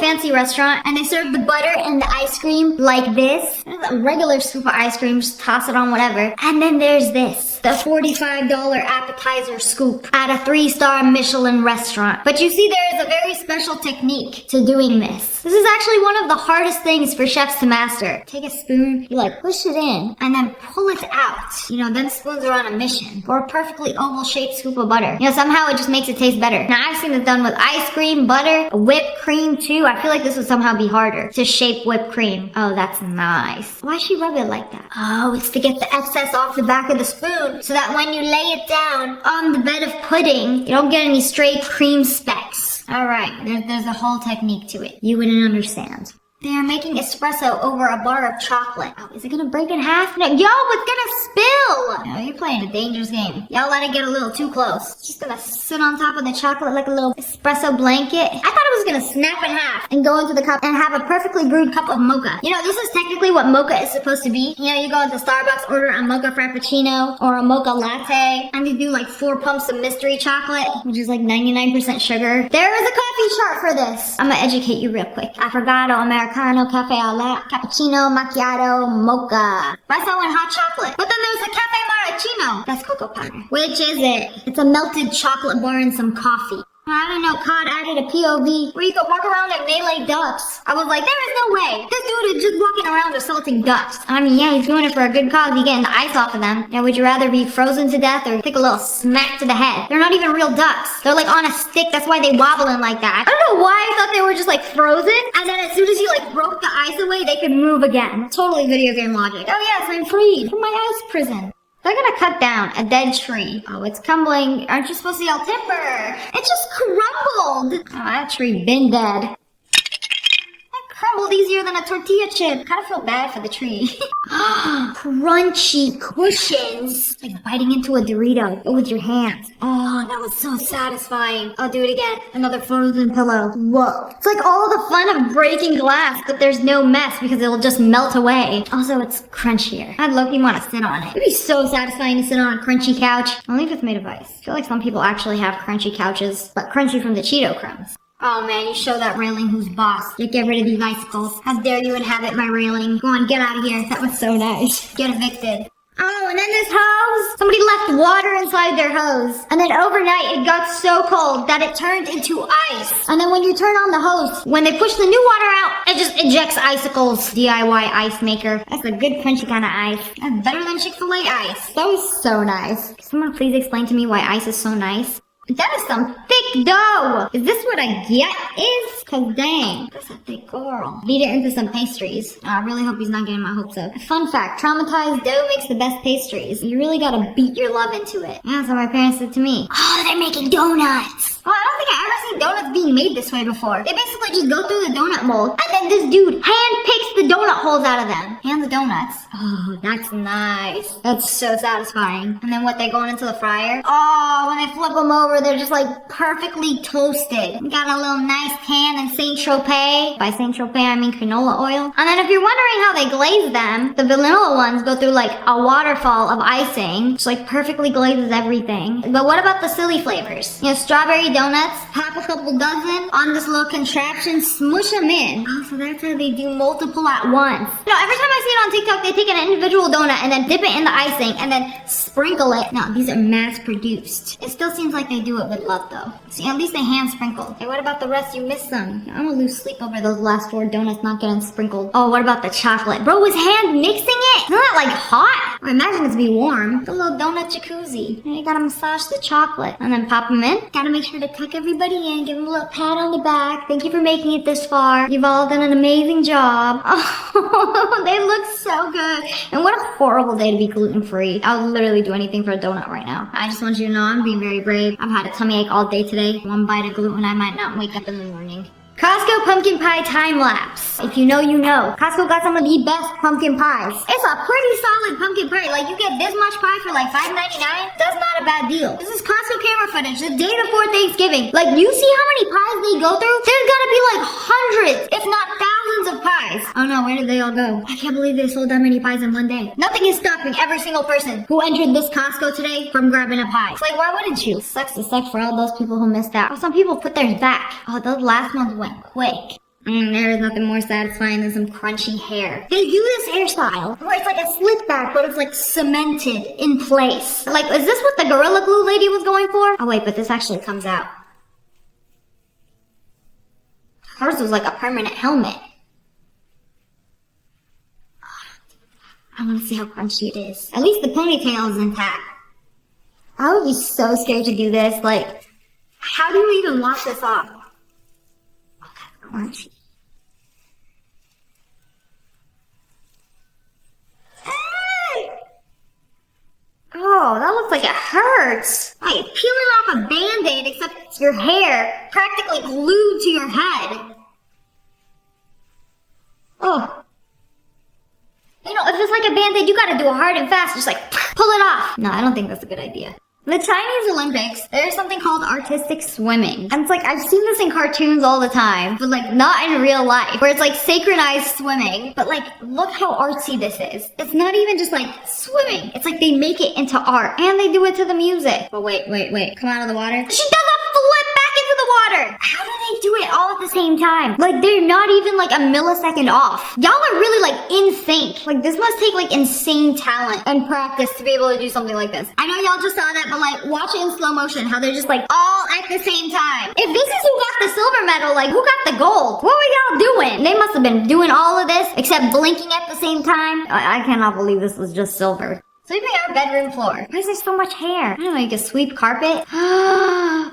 fancy restaurant, and they serve the butter and the ice cream like this. There's a regular scoop of ice cream, just toss it on whatever. And then there's this, the $45 appetizer scoop at a 3-star Michelin restaurant. But you see, there is a very special technique to doing this. This is actually one of the hardest things for chefs to master. Take a spoon, you like push it in, and then pull it out. You know, then spoons are on a mission for a perfectly oval-shaped scoop of butter. You know, somehow it just makes it taste better. Now, I've seen it done with ice cream, butter, whipped cream too. I feel like this would somehow be harder to shape whipped cream. Oh, that's nice. Why she rub it like that? Oh, it's to get the excess off the back of the spoon so that when you lay it down on the bed of pudding, you don't get any stray cream specks. Alright, there's a whole technique to it. You wouldn't understand. They are making espresso over a bar of chocolate. Oh, is it gonna break in half? No, yo, it's gonna spill! No, you're playing a dangerous game. Y'all let it get a little too close. It's just gonna sit on top of the chocolate like a little espresso blanket. I thought it was gonna snap in half and go into the cup and have a perfectly brewed cup of mocha. You know, this is technically what mocha is supposed to be. You know, you go into Starbucks, order a mocha frappuccino or a mocha latte, and they do like 4 pumps of mystery chocolate, which is like 99% sugar. There is a coffee chart for this. I'm gonna educate you real quick. Affogato, Americano, cafe au lait, cappuccino, macchiato, mocha. Espresso and hot chocolate. But then there's the cafe maraschino. That's cocoa powder. Which is it? It's a melted chocolate bar and some coffee. I don't know, COD added a POV where you could walk around and melee ducks. I was like, there is no way. This dude is just walking around assaulting ducks. I mean, yeah, he's doing it for a good cause. He's getting the ice off of them. Now, would you rather be frozen to death or take a little smack to the head? They're not even real ducks. They're like on a stick. That's why they wobbling like that. I don't know why I thought they were just like frozen. And then as soon as you like broke the ice away, they could move again. Totally video game logic. Oh yes, I'm freed from my ice prison. They're gonna cut down a dead tree. Oh, it's crumbling. Aren't you supposed to yell timber? It just crumbled. Oh, that tree been dead. That crumbled easier than a tortilla chip. Kinda feel bad for the tree. Crunchy cushions. Like biting into a Dorito, but with your hands. Oh, that was so satisfying. I'll do it again. Another frozen pillow. Whoa. It's like all the fun of breaking glass, but there's no mess because it'll just melt away. Also, it's crunchier. I'd low-key want to sit on it. It'd be so satisfying to sit on a crunchy couch. Only if it's made of ice. I feel like some people actually have crunchy couches, but crunchy from the Cheeto crumbs. Oh man, you show that railing who's boss. You get rid of these icicles. How dare you inhabit my railing. Go on, get out of here. That was so nice. Get evicted. Oh, and then this hose. Somebody left water inside their hose. And then overnight it got so cold that it turned into ice. And then when you turn on the hose, when they push the new water out, it just ejects icicles. DIY ice maker. That's a good crunchy kind of ice. That's better than Chick-fil-A ice. That was so nice. Can someone please explain to me why ice is so nice? That is some thick dough! Is this what a get is? Cause dang, that's a thick girl. Beat it into some pastries. Oh, I really hope he's not getting my hopes up. Fun fact, traumatized dough makes the best pastries. You really gotta beat your love into it. Yeah, that's what my parents said to me. Oh, they're making donuts! Oh, I don't think I ever seen donuts being made this way before. They basically just go through the donut mold, and then this dude hand picks the donut holes out of them. And the donuts. Oh, that's nice. That's so satisfying. And then what, they going into the fryer? Oh, when they flip them over, they're just like perfectly toasted. Got a little nice tan and Saint Tropez. By Saint Tropez, I mean canola oil. And then if you're wondering how they glaze them, the vanilla ones go through like a waterfall of icing, which like perfectly glazes everything. But what about the silly flavors? You know, strawberry donuts, pop a couple dozen on this little contraption, smush them in. Oh, so that's how they do multiple at once. You know, every time I see it on TikTok, they take an individual donut and then dip it in the icing and then sprinkle it. No, these are mass produced. It still seems like they do it with love though. See, at least they hand sprinkled. Hey, what about the rest? You missed some. I'm gonna lose sleep over those last 4 donuts not getting sprinkled. Oh, what about the chocolate? Bro was hand mixing it? Isn't that like hot? I imagine it to be warm. The little donut jacuzzi. And you gotta massage the chocolate and then pop them in. Gotta make sure to tuck everybody in, give them a little pat on the back. Thank you for making it this far. You've all done an amazing job. Oh, they look so good. And what a horrible day to be gluten-free. I would literally do anything for a donut right now. I just want you to know I'm being very brave. I've had a tummy ache all day today. 1 bite of gluten, I might not wake up in the morning. Costco pumpkin pie time lapse. If you know, you know. Costco got some of the best pumpkin pies. It's a pretty solid pumpkin pie. Like, you get this much pie for like $5.99. That's not a bad deal. This is Costco camera footage the day before Thanksgiving. Like, you see how many pies they go through? There's gotta be like hundreds, if not thousands of pies. Oh no, where did they all go? I can't believe they sold that many pies in one day. Nothing is stopping every single person who entered this Costco today from grabbing a pie. It's like, why wouldn't you? Sucks to suck for all those people who missed out. Oh, some people put theirs back. Oh, those last ones went quick. There is nothing more satisfying than some crunchy hair. They do this hairstyle where it's like a slick back, but it's like cemented in place. Like, is this what the Gorilla Glue lady was going for? Oh wait, but this actually comes out. Hers was like a permanent helmet. I want to see how crunchy it is. At least the ponytail is intact. I would be so scared to do this. Like, how do you even wash this off? Oh, that's crunchy. Oh, that looks like it hurts. Like peeling off a band-aid, except it's your hair practically glued to your head. Oh. You know, if it's like a band-aid, you gotta do it hard and fast. Just like, pull it off. No, I don't think that's a good idea. The Chinese Olympics, there's something called artistic swimming. And it's like, I've seen this in cartoons all the time, but like not in real life, where it's like synchronized swimming. But like, look how artsy this is. It's not even just like swimming. It's like they make it into art and they do it to the music. But wait, come out of the water. She does a flip back into the water. How do they do it all at the same time? Like they're not even like a millisecond off. Y'all are really like in sync. Like this must take like insane talent and practice to be able to do something like this. I know y'all just saw that, but like watch it in slow motion how they're just like all at the same time. If this is who got the silver medal, like who got the gold? What were y'all doing? They must have been doing all of this except blinking at the same time. I cannot believe this was just silver. Sweeping our bedroom floor. Why is there so much hair? I don't know, you can sweep carpet.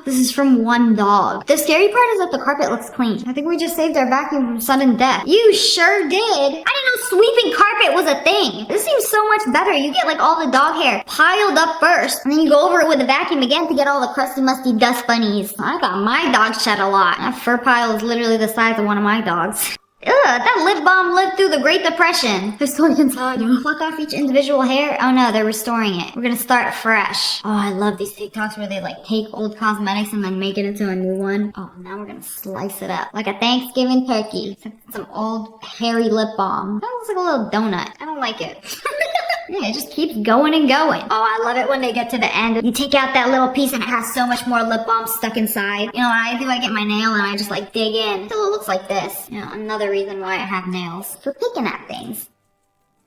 This is from one dog. The scary part is that the carpet looks clean. I think we just saved our vacuum from sudden death. You sure did. I didn't know sweeping carpet was a thing. This seems so much better. You get like all the dog hair piled up first, and then you go over it with a vacuum again to get all the crusty, musty dust bunnies. I thought my dog shed a lot. That fur pile is literally the size of one of my dogs. Ugh, that lip balm lived through the Great Depression. They're still inside. You wanna pluck off each individual hair? Oh no, they're restoring it. We're gonna start fresh. Oh, I love these TikToks where they like take old cosmetics and then make it into a new one. Oh, now we're gonna slice it up like a Thanksgiving turkey. Some old hairy lip balm. That looks like a little donut. I don't like it. Yeah, it just keeps going and going. Oh, I love it when they get to the end. You take out that little piece and it has so much more lip balm stuck inside. You know what I do? I get my nail and I just like dig in until it looks like this. You know, another reason why I have nails. For picking at things.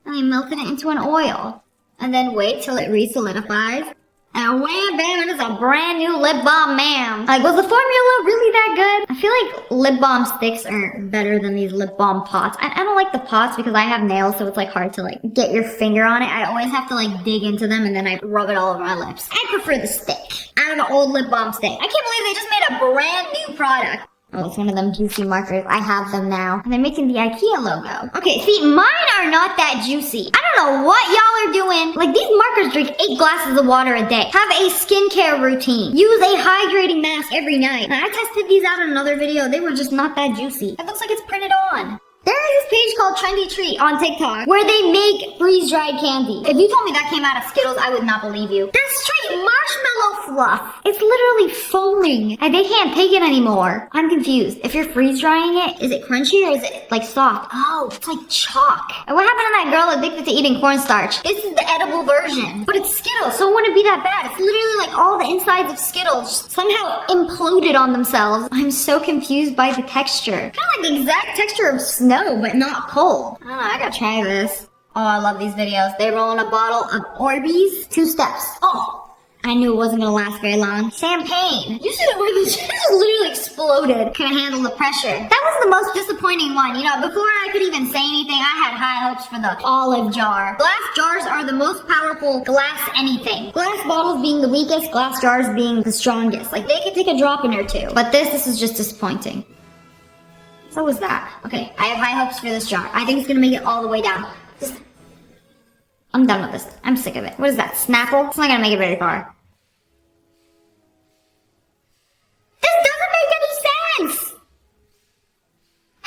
And I melted it into an oil. And then wait till it re-solidifies. And wham bam, it is a brand new lip balm, ma'am. Like, was the formula really that good? I feel like lip balm sticks are better than these lip balm pots. I don't like the pots because I have nails, so it's like hard to like get your finger on it. I always have to like dig into them and then I rub it all over my lips. I prefer the stick out of the old lip balm stick. I can't believe they just made a brand new product. Oh, it's one of them juicy markers. I have them now. And they're making the IKEA logo. Okay, see, mine are not that juicy. I don't know what y'all are doing. Like, these markers drink 8 glasses of water a day. Have a skincare routine. Use a hydrating mask every night. I tested these out in another video. They were just not that juicy. It looks like it's printed on. There is this page called Trendy Treat on TikTok where they make freeze-dried candy. If you told me that came out of Skittles, I would not believe you. That's straight marshmallow fluff. It's literally foaming and they can't take it anymore. I'm confused. If you're freeze-drying it, is it crunchy or is it like soft? Oh, it's like chalk. And what happened to that girl addicted to eating cornstarch? This is the edible version. But it's Skittles, so it wouldn't be that bad. It's literally like all the insides of Skittles somehow imploded on themselves. I'm so confused by the texture. Kind of like the exact texture of snow. But not cold. I don't know, I gotta try this. Oh, I love these videos. They roll in a bottle of Orbeez. 2 steps. Oh, I knew it wasn't gonna last very long. Champagne. You see the way this just literally exploded. Couldn't handle the pressure. That was the most disappointing one. You know, before I could even say anything, I had high hopes for the olive jar. Glass jars are the most powerful glass anything. Glass bottles being the weakest, glass jars being the strongest. Like, they could take a drop in or two. But this is just disappointing. So was that. Okay, I have high hopes for this jar. I think it's gonna make it all the way down. I'm done with this. I'm sick of it. What is that, Snapple? It's not gonna make it very far. This doesn't make any sense!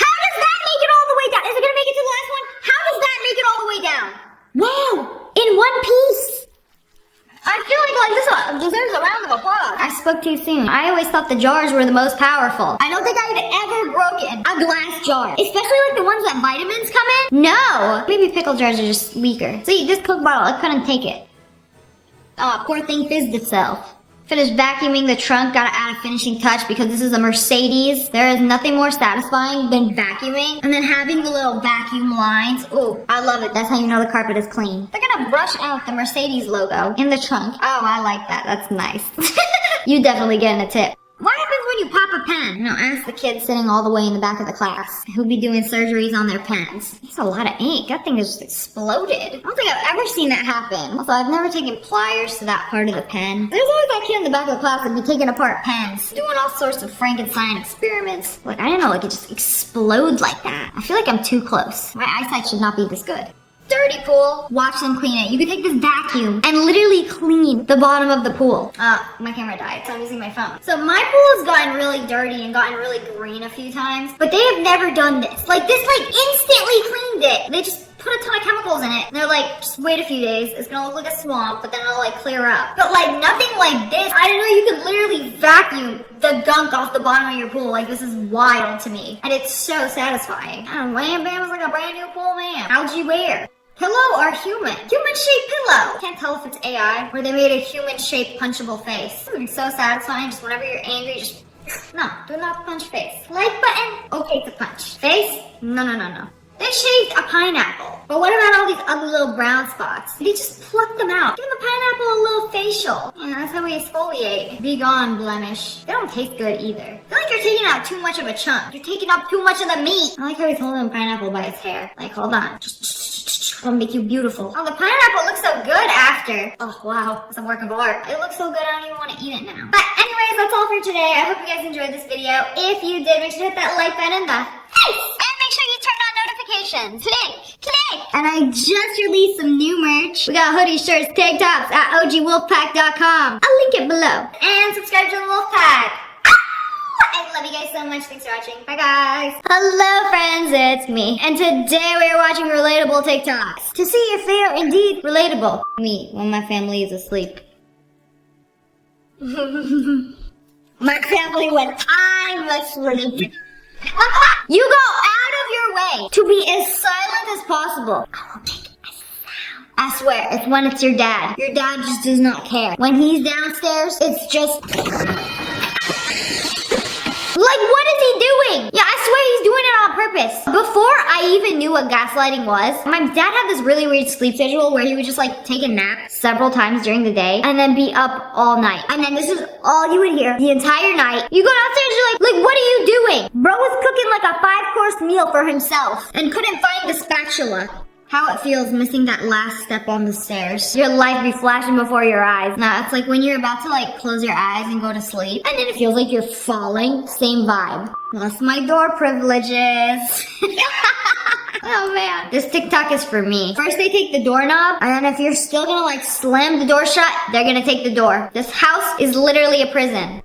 How does that make it all the way down? Is it gonna make it to the last one? How does that make it all the way down? Wow! In one piece! I feel like this one deserves a round of applause. I spoke too soon. I always thought the jars were the most powerful. I don't think I've ever broken a glass jar. Especially like the ones that vitamins come in. No! Maybe pickle jars are just weaker. See, this Coke bottle, I couldn't take it. Oh, poor thing fizzed itself. Finished vacuuming the trunk, gotta add a finishing touch because this is a Mercedes. There is nothing more satisfying than vacuuming. And then having the little vacuum lines. Ooh, I love it. That's how you know the carpet is clean. They're gonna brush out the Mercedes logo in the trunk. Oh, I like that. That's nice. You definitely getting a tip. What happens when you pop a pen? You know, ask the kid sitting all the way in the back of the class who'll be doing surgeries on their pens. That's a lot of ink. That thing has just exploded. I don't think I've ever seen that happen. Also, I've never taken pliers to that part of the pen. There's always that kid in the back of the class that'd be taking apart pens, doing all sorts of Frankenstein experiments. Like, I didn't know it could just explode like that. I feel like I'm too close. My eyesight should not be this good. Dirty pool. Watch them clean it. You can take this vacuum and literally clean the bottom of the pool. My camera died, so I'm using my phone. So my pool has gotten really dirty and gotten really green a few times, but they have never done this. Like, this, like, instantly cleaned it. They just put a ton of chemicals in it. And they're like, just wait a few days. It's gonna look like a swamp, but then it'll, like, clear up. But, like, nothing like this. I didn't know you could literally vacuum the gunk off the bottom of your pool. Like, this is wild to me. And it's so satisfying. And Wham Bam is like a brand new pool, man. How'd you wear? Pillow or human? Human-shaped pillow. Can't tell if it's AI or they made a human-shaped punchable face. It's so satisfying. Just whenever you're angry, just no, do not punch face. Like button, okay to punch. Face, no. They shaved a pineapple. But what about all these ugly little brown spots? They just plucked them out. Give the pineapple a little facial. Yeah, that's how we exfoliate. Be gone, blemish. They don't taste good either. I feel like you're taking out too much of a chunk. You're taking up too much of the meat. I like how he's holding the pineapple by his hair. Like, hold on. It'll make you beautiful. Oh, the pineapple looks so good after. Oh, wow. It's a work of art. It looks so good, I don't even want to eat it now. But anyways, that's all for today. I hope you guys enjoyed this video. If you did, make sure to hit that like button in the face. And make sure you turn on notifications today. And I just released some new merch. We got hoodies, shirts, tank tops at ogwolfpack.com. I'll link it below. And subscribe to the Wolfpack. I love you guys so much. Thanks for watching. Bye, guys. Hello, friends. It's me. And today we are watching relatable TikToks to see if they are indeed relatable. Me, when my family is asleep. My family when I'm asleep. You go out of your way to be as silent as possible. I will make a sound. I swear, it's when it's your dad. Your dad just does not care. When he's downstairs, it's just... Like, what is he doing? Yeah, I swear he's doing it on purpose. Before I even knew what gaslighting was, my dad had this really weird sleep schedule where he would just like take a nap several times during the day and then be up all night. And then this is all you would hear the entire night. You go downstairs, you're like, what are you doing? Bro was cooking like a 5-course meal for himself and couldn't find the spatula. How it feels missing that last step on the stairs. Your life be flashing before your eyes. Nah, it's like when you're about to like close your eyes and go to sleep and then it feels like you're falling. Same vibe. Lost my door privileges. Oh man. This TikTok is for me. First they take the doorknob and then if you're still gonna like slam the door shut, they're gonna take the door. This house is literally a prison.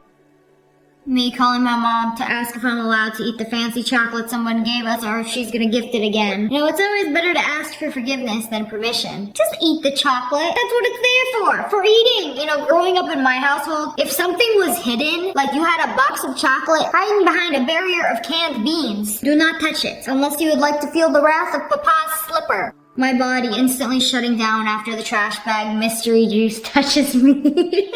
Me calling my mom to ask if I'm allowed to eat the fancy chocolate someone gave us or if she's gonna gift it again. You know, it's always better to ask for forgiveness than permission. Just eat the chocolate. That's what it's there for eating. You know, growing up in my household, if something was hidden, like you had a box of chocolate hiding behind a barrier of canned beans, do not touch it unless you would like to feel the wrath of Papa's slipper. My body instantly shutting down after the trash bag mystery juice touches me.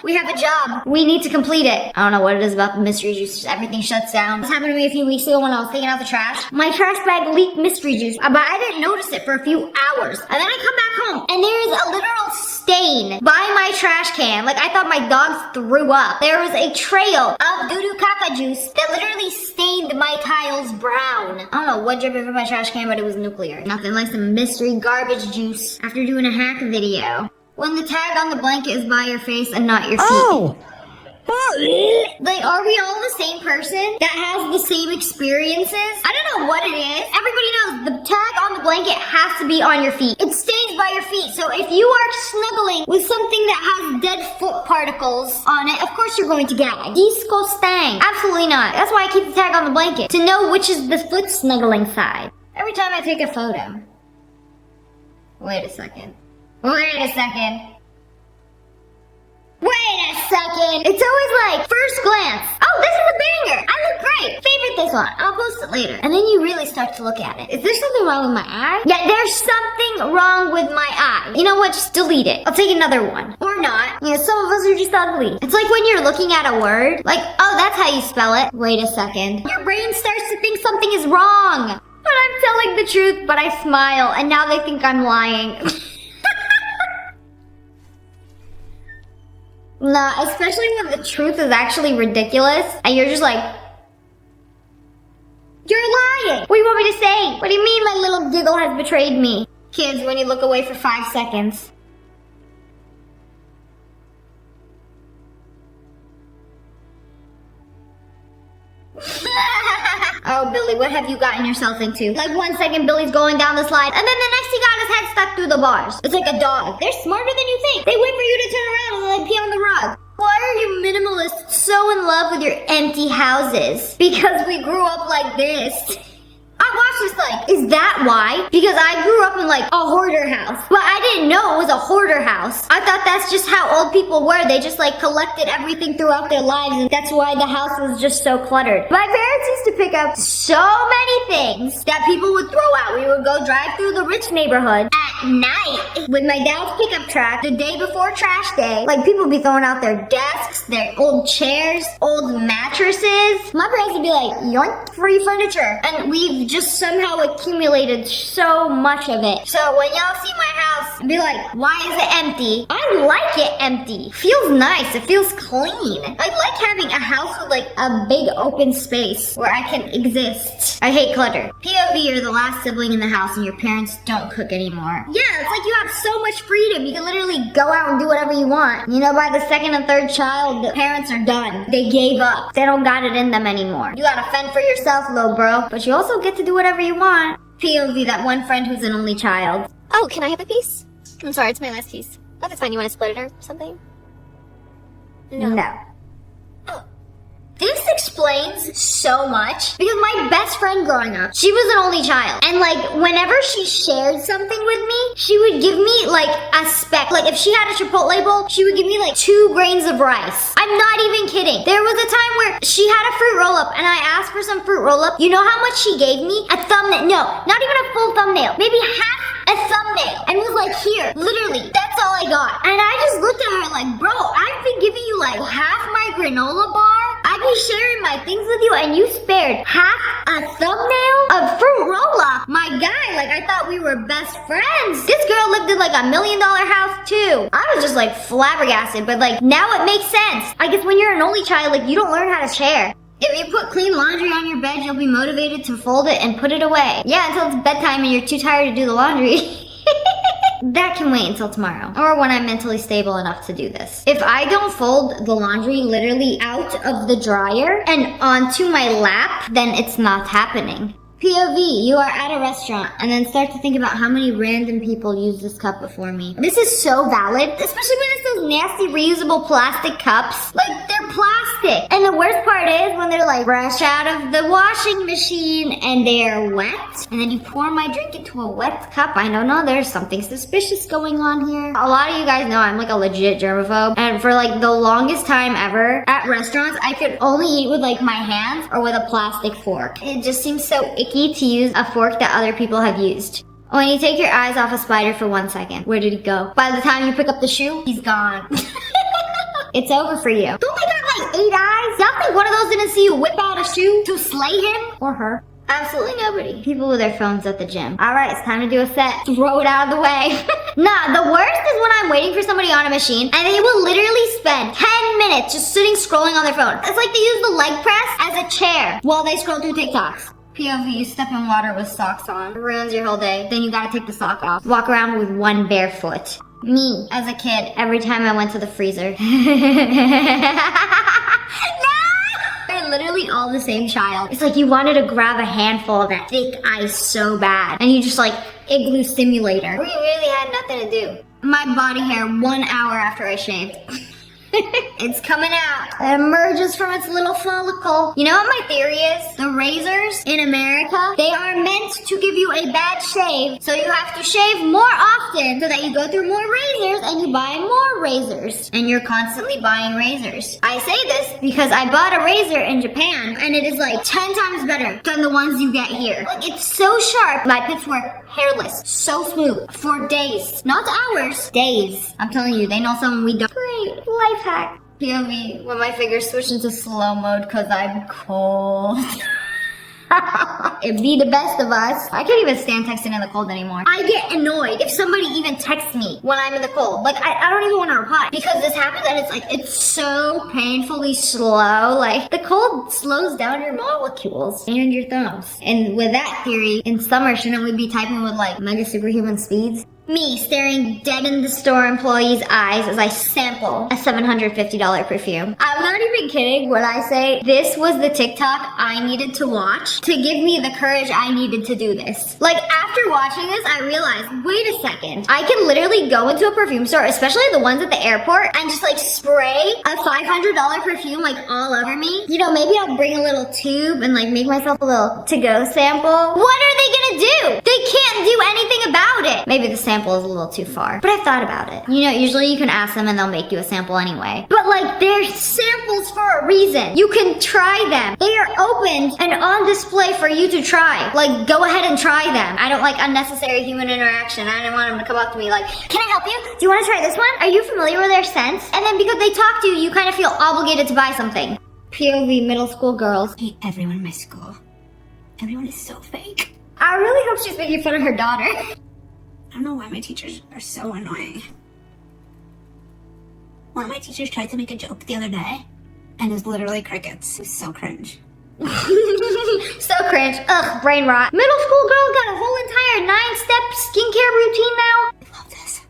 We have a job. We need to complete it. I don't know what it is about the mystery juice. Everything shuts down. This happened to me a few weeks ago when I was taking out the trash. My trash bag leaked mystery juice, but I didn't notice it for a few hours. And then I come back home, and there is a literal stain by my trash can. Like, I thought my dogs threw up. There was a trail of doo-doo caca juice that literally stained my tiles brown. I don't know what dripped from my trash can, but it was nuclear. Nothing like some mystery garbage juice after doing a hack video. When the tag on the blanket is by your face and not your feet. Oh! Like, are we all the same person that has the same experiences? I don't know what it is. Everybody knows the tag on the blanket has to be on your feet. It stays by your feet. So if you are snuggling with something that has dead foot particles on it, of course you're going to gag. Disgusting. Absolutely not. That's why I keep the tag on the blanket. To know which is the foot snuggling side. Every time I take a photo. Wait a second. Wait a second. It's always like, first glance. Oh, this is a banger. I look great. Favorite this one. I'll post it later. And then you really start to look at it. Is there something wrong with my eye? Yeah, there's something wrong with my eye. You know what? Just delete it. I'll take another one. Or Or not. You know, some of us are just ugly. It's like when you're looking at a word, like, oh, that's how you spell it. Wait a second. Your brain starts to think something is wrong. But I'm telling the truth, but I smile, and now they think I'm lying. Nah, especially when the truth is actually ridiculous, and you're just like, you're lying! What do you want me to say? What do you mean my little giggle has betrayed me? Kids, when you look away for 5 seconds. Oh, Billy, what have you gotten yourself into? Like 1 second, Billy's going down the slide, and then the next he got his head stuck through the bars. It's like a dog. They're smarter than you think. They wait for you to turn around and then pee on the rug. Why are you minimalists so in love with your empty houses? Because we grew up like this. I watched this like, is that why? Because I grew up in like a hoarder house. But I didn't know it was a hoarder house. I thought that's just how old people were. They just like collected everything throughout their lives, and that's why the house was just so cluttered. My parents used to pick up so many things that people would throw out. We would go drive through the rich neighborhood at night with my dad's pickup truck the day before trash day. Like people would be throwing out their desks, their old chairs, old mattresses. My parents would be like, yoink, free furniture. And we've just somehow accumulated so much of it. So when y'all see my house, be like, why is it empty? I like it empty. Feels nice. It feels clean. I like having a house with like a big open space where I can exist. I hate clutter. POV, you're the last sibling in the house and your parents don't cook anymore. Yeah, it's like you have so much freedom. You can literally go out and do whatever you want. You know, by the second and third child, the parents are done. They gave up. They don't got it in them anymore. You gotta fend for yourself, little bro. But you also get to do whatever you want. POV, that one friend who's an only child. Oh, can I have a piece? I'm sorry, it's my last piece. Oh, that's fine. You want to split it or something? No. This explains so much because my best friend growing up, she was an only child. And like whenever she shared something with me, she would give me like a speck. Like if she had a Chipotle bowl, she would give me like 2 grains of rice. I'm not even kidding. There was a time where she had a fruit roll up and I asked for some fruit roll up. You know how much she gave me? A thumbnail. No, not even a full thumbnail. Maybe half a thumbnail. And was like, here, literally, that's all I got. And I just looked at her like, bro, I've been giving you like half my granola bar. I've been sharing my things with you and you spared half a thumbnail of fruit roll-up. My guy, like I thought we were best friends. This girl lived in like $1 million house too. I was just like flabbergasted, but like now it makes sense. I guess when you're an only child, like you don't learn how to share. If you put clean laundry on your bed, you'll be motivated to fold it and put it away. Yeah, until it's bedtime and you're too tired to do the laundry. That can wait until tomorrow, or when I'm mentally stable enough to do this. If I don't fold the laundry literally out of the dryer and onto my lap, then it's not happening. POV, you are at a restaurant and then start to think about how many random people use this cup before me. This is so valid, especially when it's those nasty reusable plastic cups. Like, they're plastic. And the worst part is when they're like fresh out of the washing machine and they're wet. And then you pour my drink into a wet cup. I don't know, there's something suspicious going on here. A lot of you guys know I'm like a legit germaphobe. And for like the longest time ever at restaurants, I could only eat with like my hands or with a plastic fork. It just seems so icky to use a fork that other people have used. When you take your eyes off a spider for 1 second, where did he go? By the time you pick up the shoe, he's gone. It's over for you. Don't they got like 8 eyes? Y'all think one of those didn't see you whip out a shoe to slay him? Or her? Absolutely nobody. People with their phones at the gym. Alright, it's time to do a set. Throw it out of the way. Nah, the worst is when I'm waiting for somebody on a machine and they will literally spend 10 minutes just sitting scrolling on their phone. It's like they use the leg press as a chair while they scroll through TikToks. POV, you step in water with socks on. It ruins your whole day. Then you gotta take the sock off. Walk around with one bare foot. Me, as a kid, every time I went to the freezer. They're literally all the same child. It's like you wanted to grab a handful of that thick ice so bad. And you just like, igloo simulator. We really had nothing to do. My body hair 1 hour after I shaved. It's coming out. It emerges from its little follicle. You know what my theory is? The razors in America, they are meant to give you a bad shave, so you have to shave more often so that you go through more razors and you buy more razors. And you're constantly buying razors. I say this because I bought a razor in Japan and it is like 10 times better than the ones you get here. Like, it's so sharp. My pits were hairless, so smooth for days, not hours, days. I'm telling you, they know something we don't. Great life hack. POV when my fingers switch into slow mode because I'm cold. It'd be the best of us. I can't even stand texting in the cold anymore. I get annoyed if somebody even texts me when I'm in the cold. Like, I don't even want to reply because this happens and it's like, it's so painfully slow. Like, the cold slows down your molecules and your thumbs. And with that theory, in summer, shouldn't we be typing with like mega superhuman speeds? Me staring dead in the store employee's eyes as I sample a $750 perfume. I'm not even kidding when I say this was the TikTok I needed to watch to give me the courage I needed to do this. Like, after watching this, I realized, wait a second, I can literally go into a perfume store, especially the ones at the airport, and just like spray a $500 perfume like all over me. You know, maybe I'll bring a little tube and like make myself a little to-go sample. What are they gonna do? They can't do anything about it. Maybe the sample is a little too far, but I've thought about it. You know, usually you can ask them and they'll make you a sample anyway. But like, they're samples for a reason. You can try them. They are opened and on display for you to try. Like, go ahead and try them. I don't like unnecessary human interaction. I didn't want them to come up to me like, can I help you? Do you want to try this one? Are you familiar with their scents? And then because they talk to you, you kind of feel obligated to buy something. POV middle school girls. I hate everyone in my school. Everyone is so fake. I really hope she's making fun of her daughter. I don't know why my teachers are so annoying. One of my teachers tried to make a joke the other day, and it was literally crickets. It was so cringe. So cringe. Ugh, brain rot. Middle school girl got a whole entire 9-step skincare routine now. I love this.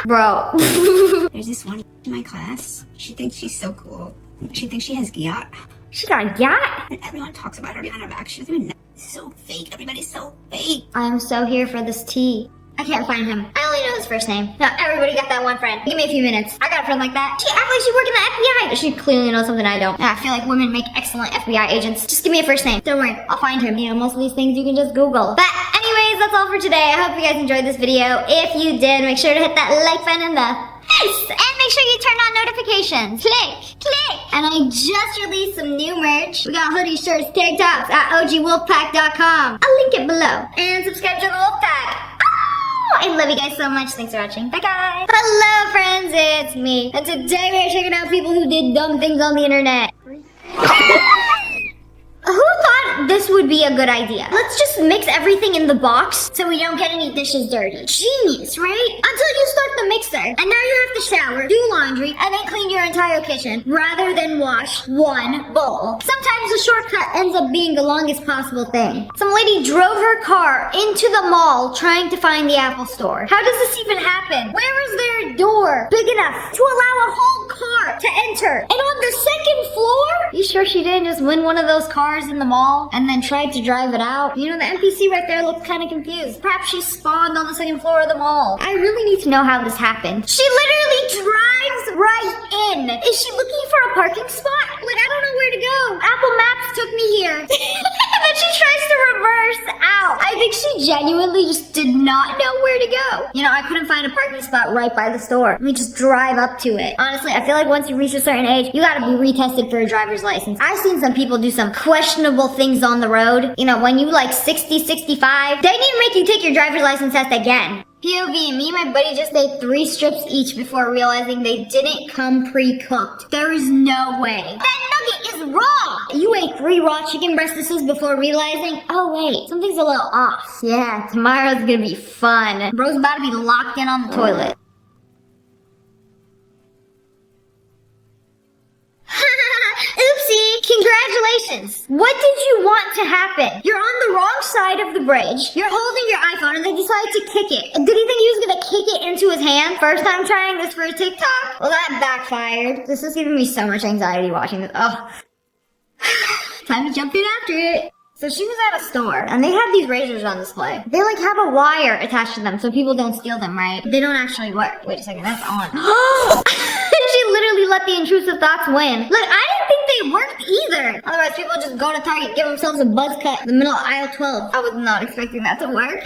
Bro. There's this one in my class. She thinks she's so cool. She thinks she has gyat. She got a yacht? And everyone talks about her behind her back. She doesn't even know. It's so fake. Everybody's so fake. I'm so here for this tea. I can't find him. I only know his first name. No, everybody got that one friend. Give me a few minutes. I got a friend like that. She acts like she works in the FBI. She clearly knows something I don't. I feel like women make excellent FBI agents. Just give me a first name. Don't worry, I'll find him. You know, most of these things you can just Google. But anyways, that's all for today. I hope you guys enjoyed this video. If you did, make sure to hit that like button in the face. And make sure you turn on notifications. Click, click. And I just released some new merch. We got hoodies, shirts, tank tops at ogwolfpack.com. I'll link it below. And subscribe to the Wolfpack. I love you guys so much. Thanks for watching. Bye guys. Hello friends, it's me. And today we're checking out people who did dumb things on the internet. Who thought this would be a good idea? Let's just mix everything in the box so we don't get any dishes dirty. Genius, right? Until you start the mixer. And now you have to shower, do laundry, and then clean your entire kitchen rather than wash one bowl. Sometimes the shortcut ends up being the longest possible thing. Some lady drove her car into the mall trying to find the Apple store. How does this even happen? Where is there a door big enough to allow a whole car to enter? And on the second floor? You sure she didn't just win one of those cars in the mall and then tried to drive it out? You know, the NPC right there looks kind of confused. Perhaps she spawned on the second floor of the mall. I really need to know how this happened. She literally drives right in. Is she looking for a parking spot? Like, I don't know where to go. Apple Maps took me here. And then she tries to reverse out. I think she genuinely just did not know where to go. You know, I couldn't find a parking spot right by the store. Let me just drive up to it. Honestly, I feel like once you reach a certain age, you gotta be retested for a driver's license. I've seen some people do some questionable things on the road. You know, when you like 60, 65, they need to make you take your driver's license test again. POV, me and my buddy just ate 3 strips each before realizing they didn't come pre-cooked. There is no way. That nugget is raw! You ate 3 raw chicken breastises before realizing, oh wait, something's a little off. Yeah, tomorrow's gonna be fun. Bro's about to be locked in on the toilet. Oopsie! Congratulations! What did you want to happen? You're on the wrong side of the bridge, you're holding your iPhone, and they decided to kick it. Did he think he was gonna kick it into his hand? First time trying this for a TikTok? Well, that backfired. This is giving me so much anxiety watching this. Oh. Time to jump in after it. So she was at a store, and they have these razors on display. They like have a wire attached to them so people don't steal them, right? They don't actually work. Wait a second, that's on. She literally let the intrusive thoughts win. Look, I didn't think they worked either. Otherwise, people just go to Target, give themselves a buzz cut in the middle of aisle 12. I was not expecting that to work.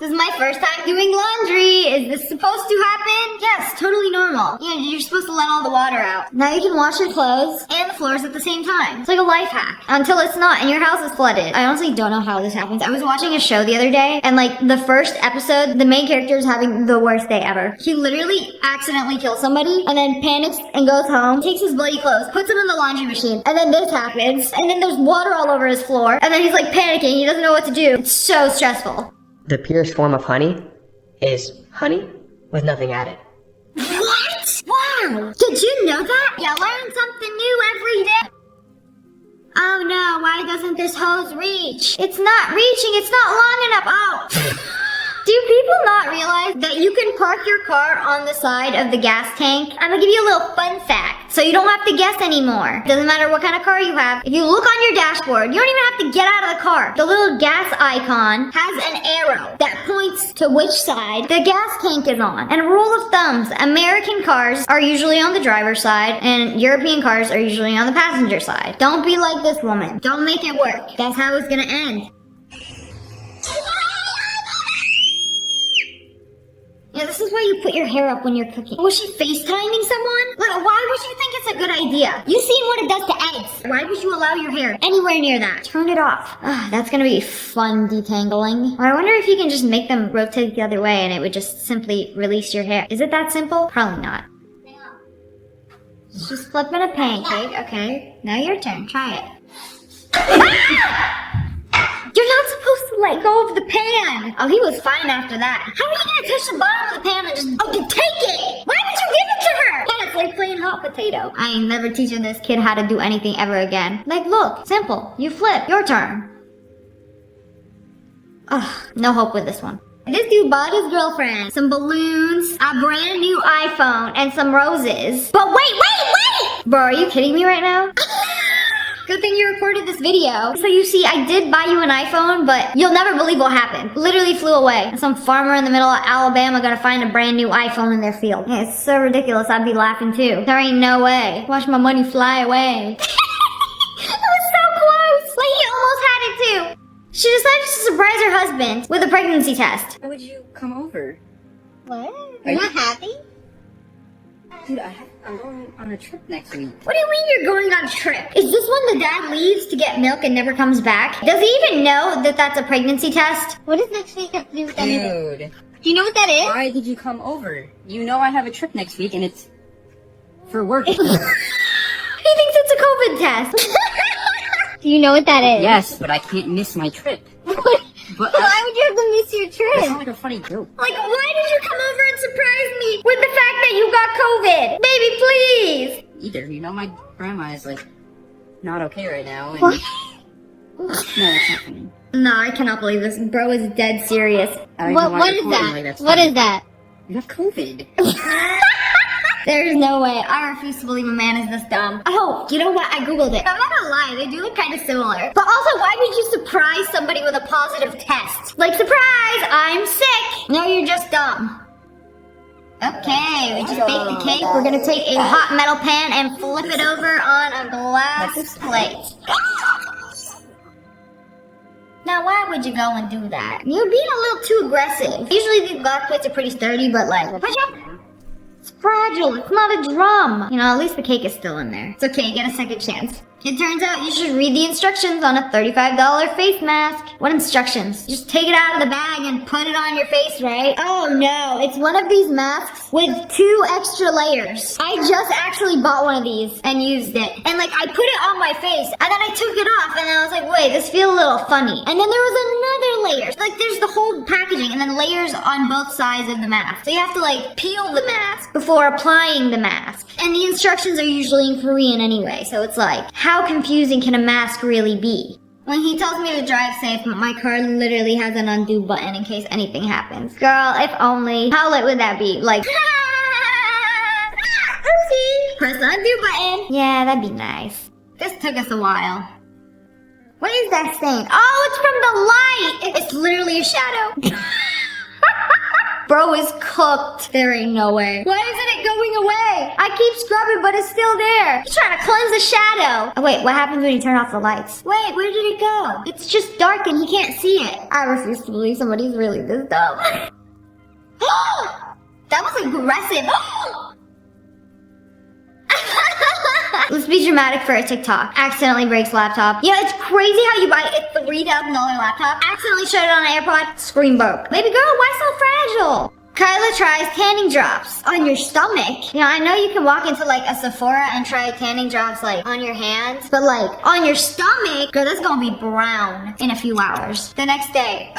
This is my first time doing laundry. Is this supposed to happen? Yes, totally normal. You're supposed to let all the water out. Now you can wash your clothes and the floors at the same time. It's like a life hack. Until it's not and your house is flooded. I honestly don't know how this happens. I was watching a show the other day and like the first episode, the main character is having the worst day ever. He literally accidentally kills somebody and then panics and goes home, takes his bloody clothes, puts them in the laundry machine, and then this happens, and then there's water all over his floor, and then he's like panicking. He doesn't know what to do. It's so stressful. The purest form of honey is honey with nothing added. What? Wow! Did you know that? You learn something new every day. Oh no, why doesn't this hose reach? It's not reaching, it's not long enough. Oh! Do people not realize that you can park your car on the side of the gas tank? I'm gonna give you a little fun fact, so you don't have to guess anymore. Doesn't matter what kind of car you have. If you look on your dashboard, you don't even have to get out of the car. The little gas icon has an arrow that points to which side the gas tank is on. And rule of thumbs, American cars are usually on the driver's side, and European cars are usually on the passenger side. Don't be like this woman. Don't make it work. That's how it's gonna end. Yeah, this is why you put your hair up when you're cooking. Was she FaceTiming someone? Like, why would you think it's a good idea? You've seen what it does to eggs. Why would you allow your hair anywhere near that? Turn it off. That's gonna be fun detangling. I wonder if you can just make them rotate the other way and it would just simply release your hair. Is it that simple? Probably not. She's flipping a pancake. Okay, now your turn. Try it. Ah! You're not supposed to let go of the pan. Oh, he was fine after that. How are you gonna touch the bottom of the pan and just, take it? Why would you give it to her? Yeah, it's like playing hot potato. I ain't never teaching this kid how to do anything ever again. Like, look, simple. You flip, your turn. Ugh, no hope with this one. This dude bought his girlfriend some balloons, a brand new iPhone, and some roses. But wait! Bro, are you kidding me right now? Good thing you recorded this video. So you see, I did buy you an iPhone, but you'll never believe what happened. Literally flew away. Some farmer in the middle of Alabama gonna find a brand new iPhone in their field. Yeah, it's so ridiculous, I'd be laughing too. There ain't no way. Watch my money fly away. That was so close. Like, he almost had it too. She decided to surprise her husband with a pregnancy test. Why would you come over? What? You're not happy? Dude, I'm going on a trip next week. What do you mean you're going on a trip? Is this when the dad leaves to get milk and never comes back? Does he even know that that's a pregnancy test? What does next week have to do with anything? Dude, Do you know what that is? why did you come over? You know I have a trip next week and it's for work. He thinks it's a COVID test. Do you know what that is? Yes, but I can't miss my trip. But Why would you have to miss your that trip? sounds like a funny joke. Like, why did you come over and surprise me with the fact that you got COVID? Baby, please. Either, you know my grandma is like not okay right now. And What? No, it's not funny. No, I cannot believe this. Bro is dead serious. I don't know why What you're is calling that? like that's What funny. is that? You have COVID. There's no way. I refuse to believe a man is this dumb. Oh, you know what? I googled it. I'm not gonna lie, they do look kind of similar. But also, why would you surprise somebody with a positive test? Like, surprise, I'm sick. No, you're just dumb. Okay, we just baked the cake. We're gonna take a hot metal pan and flip it over on a glass plate. Now, why would you go and do that? You're being a little too aggressive. Usually these glass plates are pretty sturdy, but like, it's fragile. It's not a drum. You know, at least the cake is still in there. It's okay. You get a second chance. It turns out you should read the instructions on a $35 face mask. What instructions? Just take it out of the bag and put it on your face, right? Oh no, it's one of these masks with 2 extra layers. I just actually bought one of these and used it. And like, I put it on my face and then I took it off and I was like, wait, this feels a little funny. And then there was another layer. Like, there's the whole packaging and then layers on both sides of the mask. So you have to like peel the mask before applying the mask. And the instructions are usually in Korean anyway, so it's like, how confusing can a mask really be? When he tells me to drive safe, my car literally has an undo button in case anything happens. Girl, if only. How lit would that be? Like, oopsie, press the undo button. Yeah, that'd be nice. This took us a while. What is that stain? Oh, it's from the light. It's literally a shadow. Bro is cooked. There ain't no way. Why isn't it going away? I keep scrubbing, but it's still there. He's trying to cleanse the shadow. Oh, wait, what happens when you turn off the lights? Wait, where did it go? It's just dark and he can't see it. I refuse to believe somebody's really this dumb. That was aggressive. Let's be dramatic for a TikTok. Accidentally breaks laptop. Yeah, it's crazy how you buy a $3,000 laptop, accidentally shut it on an AirPod, screen broke. Baby girl, why so fragile? Kyla tries tanning drops on your stomach. Yeah, I know you can walk into like a Sephora and try tanning drops like on your hands, but like on your stomach, girl, that's gonna be brown in a few hours. The next day.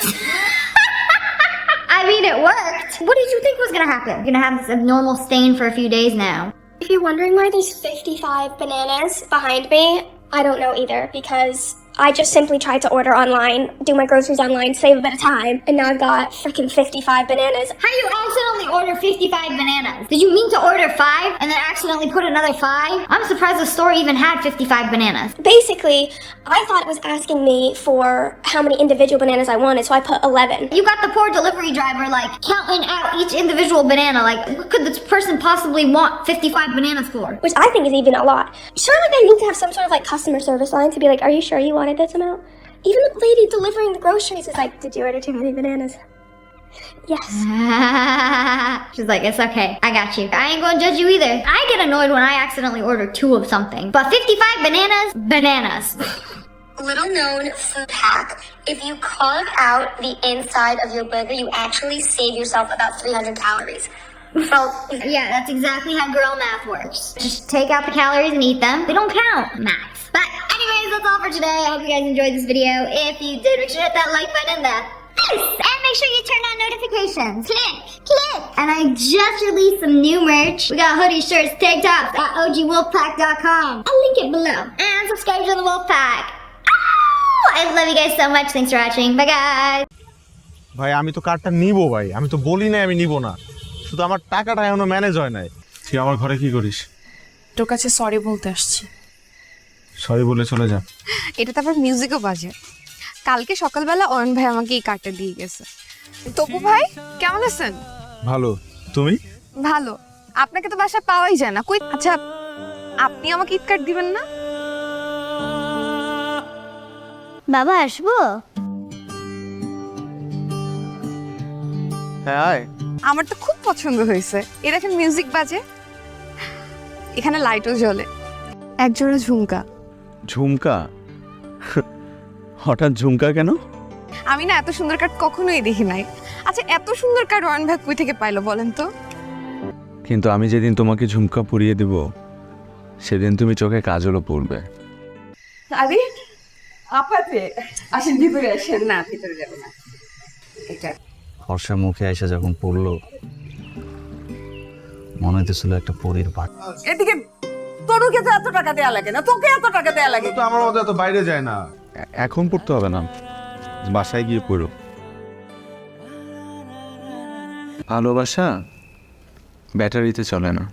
I mean, it worked. What did you think was gonna happen? You're gonna have this abnormal stain for a few days now. If you're wondering why there's 55 bananas behind me, I don't know either, because I just simply tried to order online, do my groceries online, save a bit of time, and now I've got freaking 55 bananas. How you accidentally order 55 bananas? Did you mean to order 5 and then accidentally put another 5? I'm surprised the store even had 55 bananas. Basically, I thought it was asking me for how many individual bananas I wanted, so I put 11. You got the poor delivery driver like counting out each individual banana. Like, what could this person possibly want 55 bananas for? Which I think is even a lot. Surely they need to have some sort of like customer service line to be like, are you sure you wanted this amount? Even the lady delivering the groceries is like, did you order too many bananas? Yes. She's like, it's okay. I got you. I ain't gonna judge you either. I get annoyed when I accidentally order 2 of something. But 55 bananas? Bananas. Little known food hack. If you carve out the inside of your burger, you actually save yourself about 300 calories. Oh, yeah, that's exactly how girl math works. Just take out the calories and eat them. They don't count. Math. But anyways, that's all for today. I hope you guys enjoyed this video. If you did, make sure to hit that like button and that. And make sure you turn on notifications. Click. And I just released some new merch. We got hoodies, shirts, tank tops at ogwolfpack.com. I'll link it below. And subscribe to the Wolfpack. Oh, I love you guys so much. Thanks for watching. Bye, guys. ভাই আমি তো কার্ডটা নিবো ভাই, আমি তো বলি না আমি নিবো না, শুধু আমার টাকাটা এখনো ম্যানেজ হয় নাই। তুই আমার ঘরে কি করিস? তোর কাছে সরি বলতে আসছি। সরি বলে চলে যা। এটা তো আবার মিউজিকও বাজে। কালকে সকালবেলা অয়ন ভাই আমাকে এই কার্ডটা দিয়ে গেছে। তপু ভাই কেমন আছেন? ভালো, তুমি? ভালো। আপনাকে তো বাসায় পাওয়াই যায় না। কই, আচ্ছা আপনি আমাকে ঈদ কার্ড দিবেন না? বাবা আসবো? হ্যাঁ, আমার তো খুব পছন্দ হয়েছে। এ দেখেন মিউজিক বাজে, এখানে লাইটও জ্বলে, একজোড়া ঝুমকা। ঝুমকা? হঠাৎ ঝুমকা কেন? আমি না এত সুন্দর কার্ড কখনোই দেখি নাই। আচ্ছা এত সুন্দর কার্ড অয়ন ভাই কই থেকে পাইলো বলেন তো? কিন্তু আমি যেদিন তোমাকে ঝুমকা পরিয়ে দেব সেদিন তুমি চোখে কাজলও পরবে। আরে আপাতে আসেন, ভিতরে আসেন। না, ভিতরে যাবো না। এটা ফর্সা মুখে এসে যখন পড়লো মনে হইতেছিল একটা পরীর পাট। এদিকে তোরকে তো এত টাকা দেয়া লাগে না, তোকে এত টাকা দেয়া লাগে। তো আমার মতো এত বাইরে যায় না। এখন পড়তে হবে না, বাসায় গিয়ে পড়ো। ভালোবাসা ব্যাটারিতে চলে না।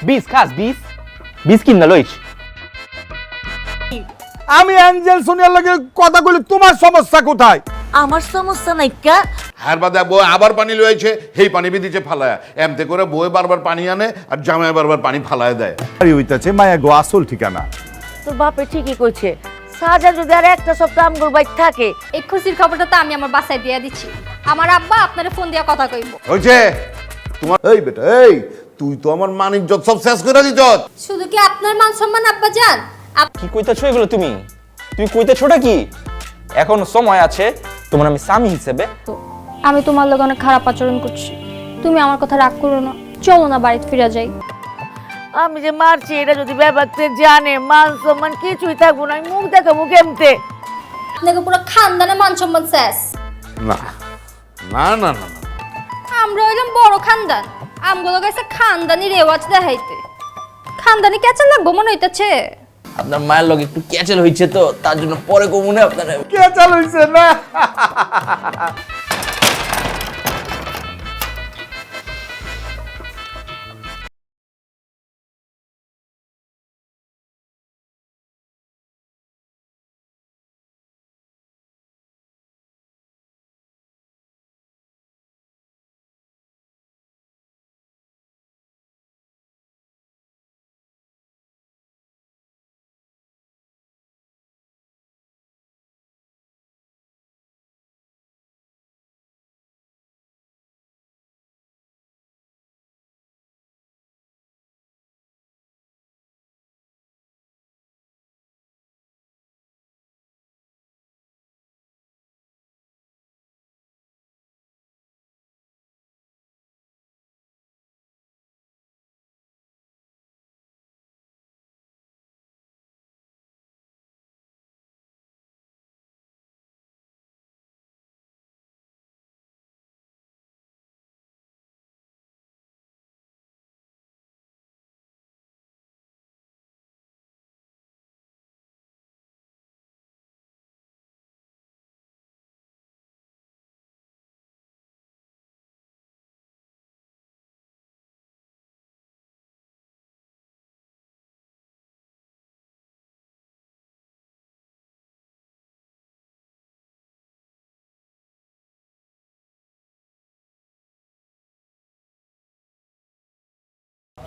বিষ খাস বিষ কিন না লইছ। আমি অ্যাঞ্জেল সোনিয়ার লাগে কথা বলি, তোমার সমস্যা কোথায়? আমার সমস্যা নাই কা। হার বাদে বউ আবার পানি লয়েছে, সেই পানি বিদিছে ফালায়া, এমতে করে বউ বারবার পানি আনে আর জামাই বারবার পানি ফালায় দেয়। আরে হইতাছে মায়া গো আসল ঠিকানা। তোর বাপে ঠিকই কইছে, সাজা যদি আর একটা সপ্তাহ আমগুর বাইক থাকে। এই খুশির খবরটা তো আমি আমার বাসায় দিয়ে দিচ্ছি। আমার আব্বা আপনারে ফোন দিয়ে কথা কইব। হইছে তোমার এই বেটা, এই তুই তো আমার মান ইজ্জত সব শেষ করে দিছ। শুধু কি আপনার মান সম্মান আব্বা জান? কি কইতাছো এগুলো তুমি কইতেছোটা কি? এখন সময় আছে, তোমার আমি স্বামী হিসেবে। আমি তোমার লগে অনেক খারাপ আচরণ করছি, তুমি আমার কথা রাগ করো না। চলো না বাড়িতে ফিরে যাই। আমি যে মারছি এটা যদি ব্যাপারতে জানে, মান সম্মান কিছুই থাকবো না। মুখ দেখাবো কেমতে? আপনাকে পুরো খানদানে মান সম্মান শেষ। না না না না না, আমরা হইলাম বড় খানদান, আমগুলো গেছে খানদানি রেওয়াজ দেখাইতে। খানদানি কেচা লাগবো মনে হইতাছে। আপনার মায়ের লগে একটু ক্যাচেল হইছে তো, তার জন্য পরে কমুনে আপনার কে চালুইছে না?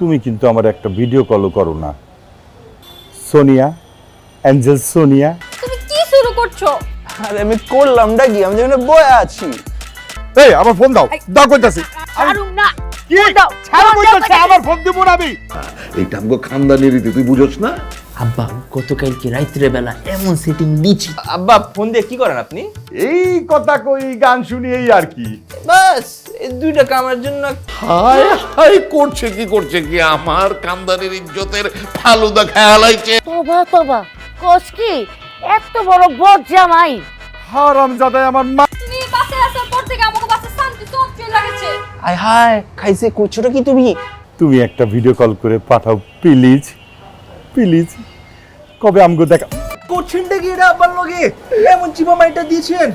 তুমি কিন্তু আমার একটা ভিডিও কলও করো না। সোনিয়া, অ্যাঞ্জেল সোনিয়া। তুমি কি শুরু করছো? আরে আমি করলামটা কি? আমি যেখানে বয়ে আছি। এই আমার ফোন দাও, দাও কইতাছি। আরুম না। কি দাও? ছাড়ো কইতাছি, আমার ফোন দিব না আমি। এইটা আমগো খানদানি রীতি, তুই বুঝছ না? আব্বা গতকালকে রাত্রে বেলা এমন সেটিং দিছি। আব্বা ফোন দিয়ে কি করেন আপনি? এই কথা কই, গান শুনি, এই আর কি। বাস এই দুইটা কামের জন্য। হায় হায়, করছে কি আমার খানদানির ইজ্জতের ফালুদা খেয়ালাইছে। তোবা তোবা, কোস কি এত বড় বদ জামাই? হারামজাদা আমার মা। তুমি বাসে আসার পর থেকে আমাকে বাসে শান্তি সব চলে লাগছে। হায় হায়, খাইছে করছোটা কি তুমি? তুমি একটা ভিডিও কল করে পাঠাও প্লিজ, প্লিজ। কবে আমগো দেখা করছেনটা কি এটা আব্বার লগে? এমন চিপা মাইটা দিয়েছেন,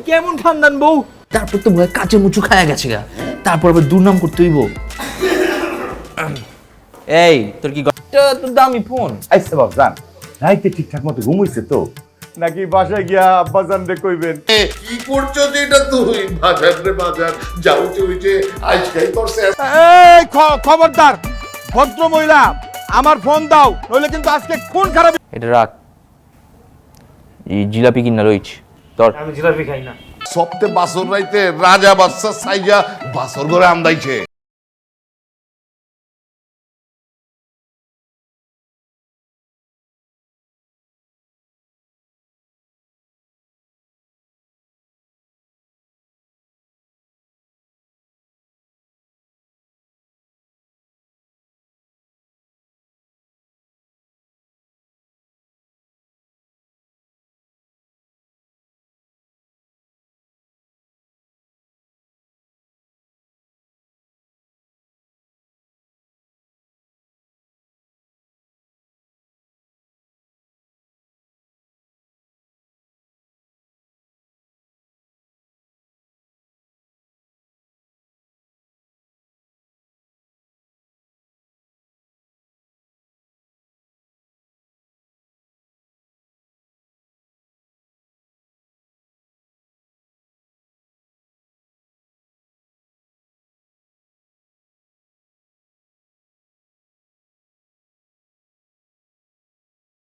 কেমন খানদান বউ। তারপর তো ভয় কাচে মুচু খায়া গেছে গা, তারপর আবার দুর্নাম করতে হইব। এই তোর কি তোর দামি ফোন? আইসে বাপ জান, রাইতে ঠিকঠাক মতো ঘুমাইছে তো নাকি বাসায় গিয়া আব্বাজান রে কইবেন? কি করছো যেটা তুই? বাজার রে বাজার যাও চুইছে আজকাই করছে। এই খবরদার ভদ্র মহিলা, আমার ফোন দাও, নইলে কিন্তু আজকে খুন খারাপ। এটা রাখ, এই জিলাপি কিনা রইছে তোর। আমি জিলাপি খাই না। সপ্তে বাসর রাইতে রাজা বাদশা সাইজা বাসর ঘরে আমদাইছে।